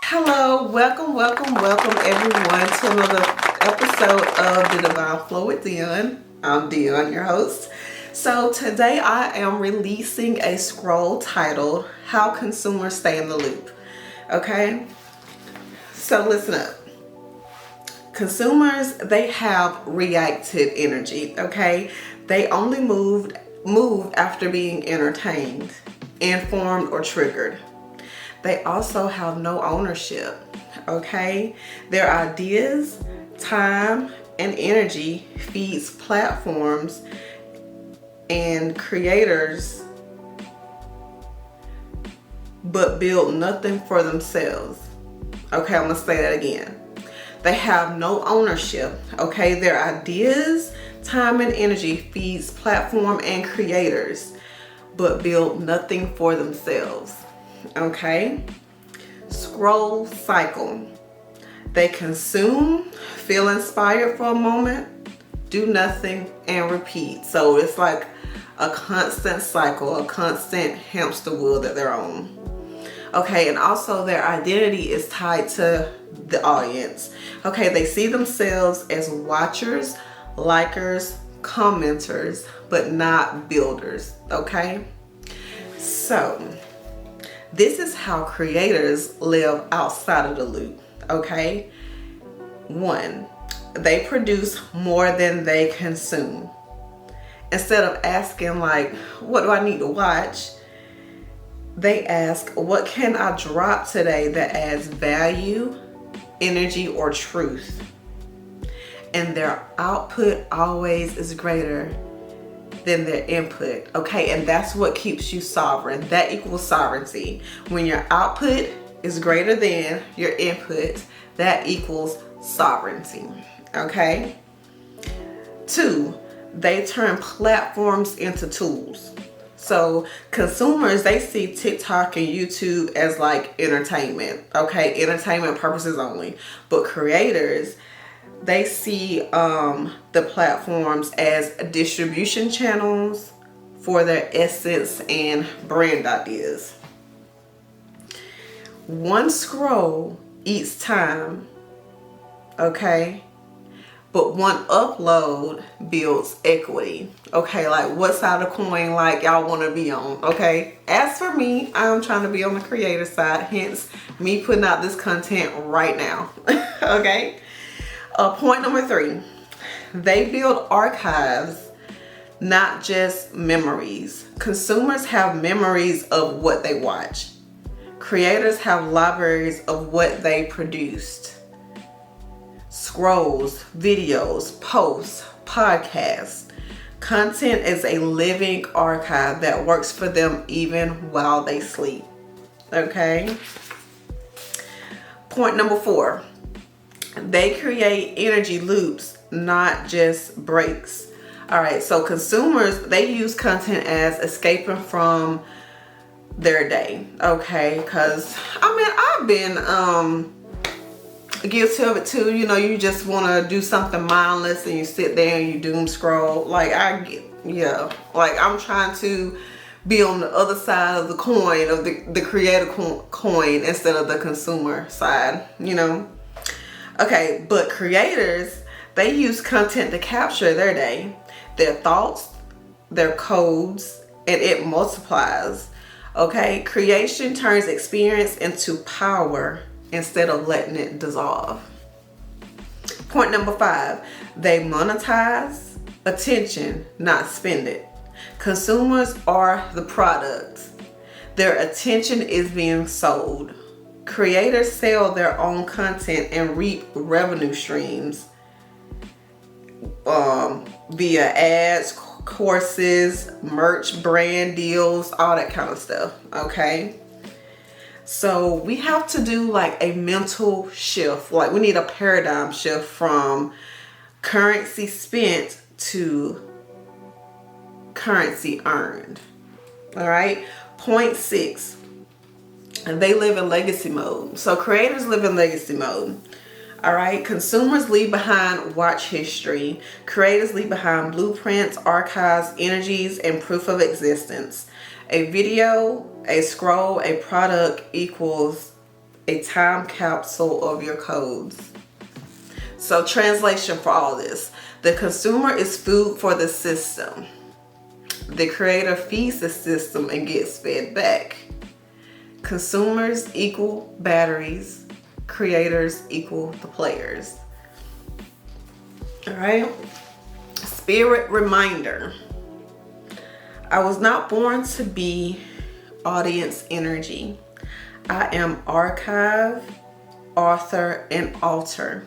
Hello, welcome everyone to another episode of The Divine Flow with Dionne. I'm Dionne, your host. So today I am releasing a scroll titled How Consumers Stay in the Loop. Okay? So listen up. Consumers, they have reactive energy, okay? They only move after being entertained, informed, or triggered. They also have no ownership, okay? Their ideas, time, and energy feeds platforms and creators, but build nothing for themselves. Okay, I'm gonna say that again. They have no ownership, okay? Their ideas, time, and energy feeds platform and creators, but build nothing for themselves. Okay? Scroll cycle. They consume, feel inspired for a moment, do nothing, and repeat. So it's like a constant cycle, a constant hamster wheel that they're on. Okay, and also their identity is tied to the audience. Okay, they see themselves as watchers, likers, commenters, but not builders. Okay? So this is how creators live outside of the loop, okay? 1, they produce more than they consume. Instead of asking like, what do I need to watch? They ask, what can I drop today that adds value, energy, or truth? And their output always is greater than their input, okay? And that's what keeps you sovereign. That equals sovereignty. When your output is greater than your input, that equals sovereignty, okay? 2, they turn platforms into tools. So consumers, they see TikTok and YouTube as like entertainment, okay? Entertainment purposes only. But creators, they see the platforms as distribution channels for their essence and brand ideas. One scroll eats time, okay? But one upload builds equity. Okay, like what side of the coin like y'all want to be on, okay? As for me, I'm trying to be on the creator side, hence me putting out this content right now, okay? Point number 3, they build archives, not just memories. Consumers have memories of what they watch. Creators have libraries of what they produced. Scrolls, videos, posts, podcasts. Content is a living archive that works for them even while they sleep. Okay? Point number 4. They create energy loops, not just breaks. All right, so consumers, they use content as escaping from their day, okay? Because, I've been guilty of it too. You know, you just want to do something mindless and you sit there and you doom scroll. Like, like I'm trying to be on the other side of the coin, of the creator coin instead of the consumer side, you know? Okay, but creators, they use content to capture their day, their thoughts, their codes, and it multiplies. Okay, creation turns experience into power instead of letting it dissolve. Point number 5, they monetize attention, not spend it. Consumers are the product. Their attention is being sold. Creators sell their own content and reap revenue streams via ads, courses, merch, brand deals, all that kind of stuff, okay? So we have to do like a mental shift. Like we need a paradigm shift from currency spent to currency earned, all right? Point 6. And they live in legacy mode. So creators live in legacy mode. All right. Consumers leave behind watch history. Creators leave behind blueprints, archives, energies, and proof of existence. A video, a scroll, a product equals a time capsule of your codes. So translation for all this. The consumer is food for the system. The creator feeds the system and gets fed back. Consumers equal batteries. Creators equal the players. All right. Spirit reminder. I was not born to be audience energy. I am archive, author, and altar.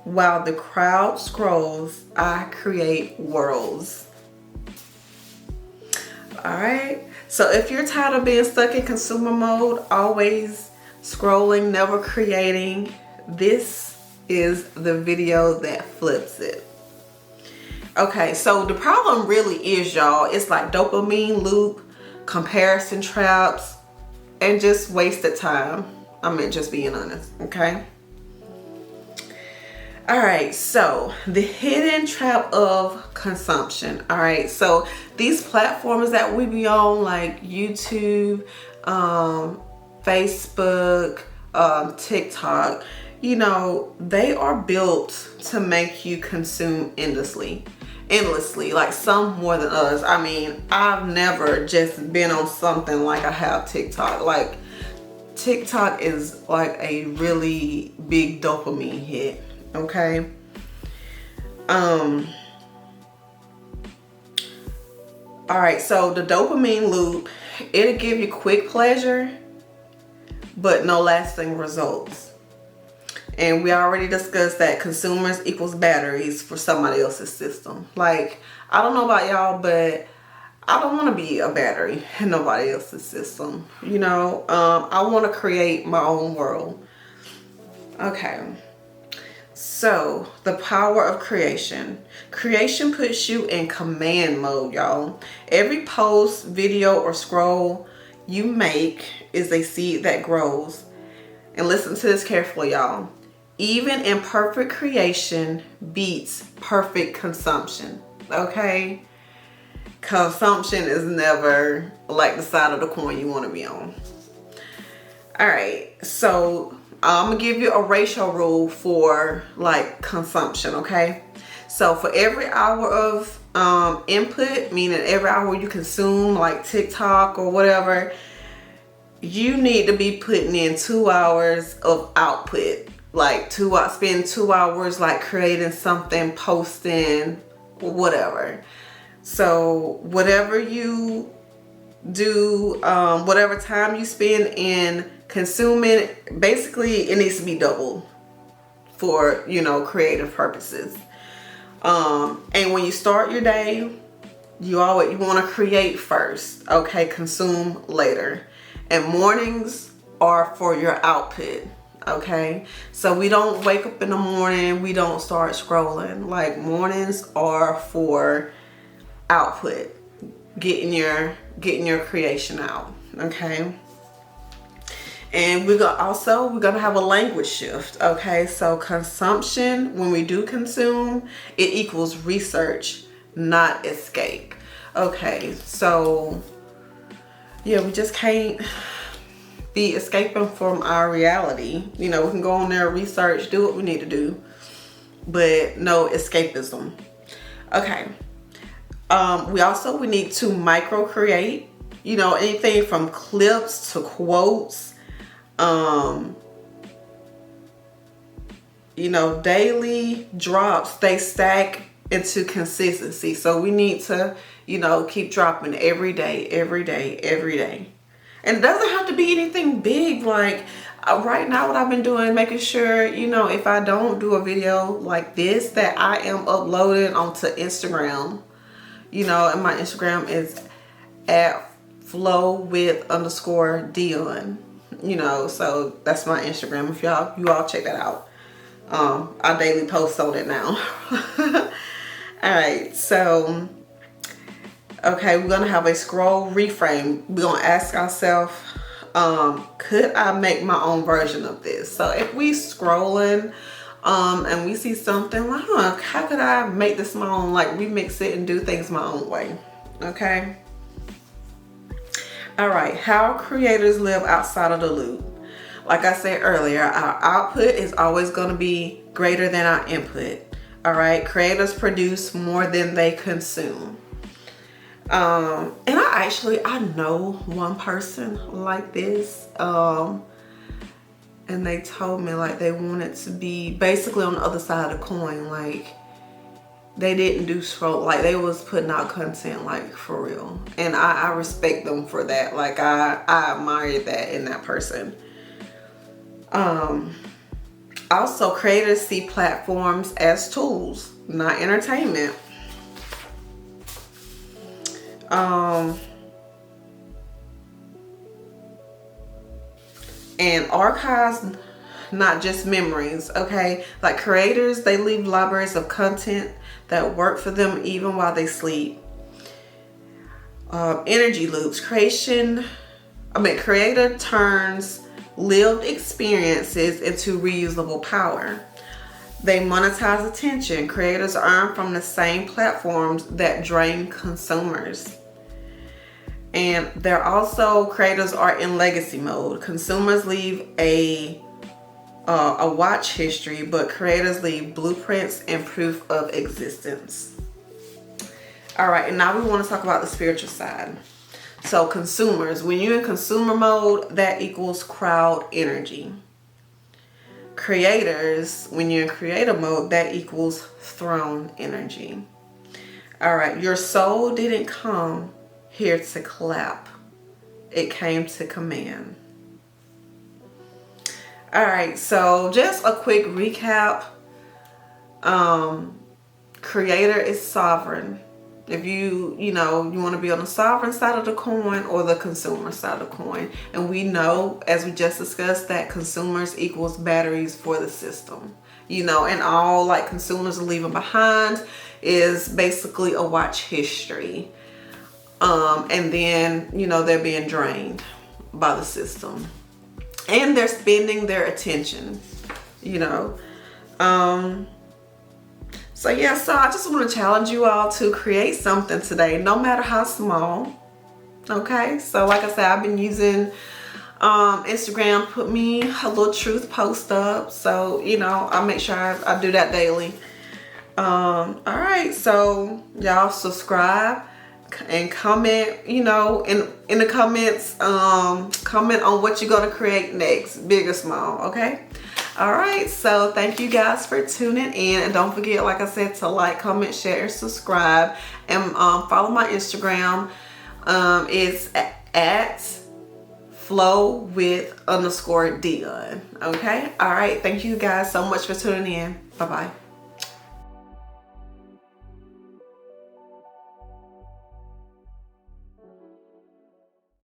While the crowd scrolls, I create worlds. All right. So if you're tired of being stuck in consumer mode, always scrolling, never creating, this is the video that flips it. Okay, so the problem really is, y'all, it's like dopamine loop, comparison traps, and just wasted time. I mean, just being honest, okay? All right, so the hidden trap of consumption. All right, so these platforms that we be on, like YouTube, Facebook, TikTok, you know, they are built to make you consume endlessly, like some more than others. I mean, I've never just been on something like I have TikTok. Like TikTok is like a really big dopamine hit. Okay. All right, so the dopamine loop, it'll give you quick pleasure, but no lasting results. And we already discussed that consumers equals batteries for somebody else's system. Like, I don't know about y'all, but I don't want to be a battery in nobody else's system. You know, I want to create my own world. Okay. So, the power of creation. Creation puts you in command mode, y'all. Every post, video, or scroll you make is a seed that grows. And listen to this carefully, y'all. Even imperfect creation beats perfect consumption, okay? Consumption is never like the side of the coin you want to be on. All right, so I'm gonna give you a ratio rule for like consumption, okay? So for every hour of input, meaning every hour you consume like TikTok or whatever, you need to be putting in 2 hours of output. Like spend 2 hours like creating something, posting, whatever. So whatever you do, whatever time you spend in consuming, basically it needs to be doubled for, you know, creative purposes. And when you start your day, you want to create first, okay? Consume later. And mornings are for your output, okay? So we don't wake up in the morning, we don't start scrolling. Like, mornings are for output, getting your creation out, okay? And we're gonna have a language shift, okay? So consumption, when we do consume, it equals research, not escape. Okay, so yeah, we just can't be escaping from our reality. You know, we can go on there, research, do what we need to do, but no escapism. Okay. We need to micro create, you know, anything from clips to quotes, you know, daily drops, they stack into consistency. So we need to, you know, keep dropping every day. And it doesn't have to be anything big. Like right now, what I've been doing, making sure, you know, if I don't do a video like this, that I am uploading onto Instagram, you know, and my Instagram is at flowwith_Dionne, you know, so that's my Instagram. If you all check that out. I daily post on it now. All right, so okay, we're gonna have a scroll reframe. We're gonna ask ourselves, could I make my own version of this? So if we scrolling and we see something like, how could I make this my own, like remix it and do things my own way? Okay. All right, how creators live outside of the loop. like I said earlier, our output is always going to be greater than our input. All right, creators produce more than they consume. And I know one person like this. And they told me like they wanted to be basically on the other side of the coin. Like they didn't do scroll, like they was putting out content like for real. And I respect them for that. Like I admire that in that person. Also, creators see platforms as tools, not entertainment. And archives, not just memories, okay? Like creators, they leave libraries of content that work for them even while they sleep. Energy loops. Creator turns lived experiences into reusable power. They monetize attention. Creators earn from the same platforms that drain consumers. And creators are in legacy mode. Consumers leave a watch history, but creators leave blueprints and proof of existence. All right, and now we want to talk about the spiritual side. So consumers, when you're in consumer mode, that equals crowd energy. Creators, when you're in creator mode, that equals throne energy. All right, your soul didn't come here to clap. It came to command. All right, so just a quick recap. Creator is sovereign. If you want to be on the sovereign side of the coin or the consumer side of the coin. And we know, as we just discussed, that consumers equals batteries for the system. And all like consumers are leaving behind is basically a watch history. And then, they're being drained by the system. And they're spending their attention, So I just want to challenge you all to create something today, no matter how small. Okay, so like I said, I've been using Instagram, put me a little truth post up. So, I'll make sure I do that daily. All right, so y'all subscribe and comment, in the comments, comment on what you're going to create next, big or small, okay? All right, so thank you guys for tuning in, and don't forget, like I said, to like, comment, share, subscribe, and follow my Instagram. It's at flow_with_Dionne. Okay, all right, thank you guys so much for tuning in. Bye bye.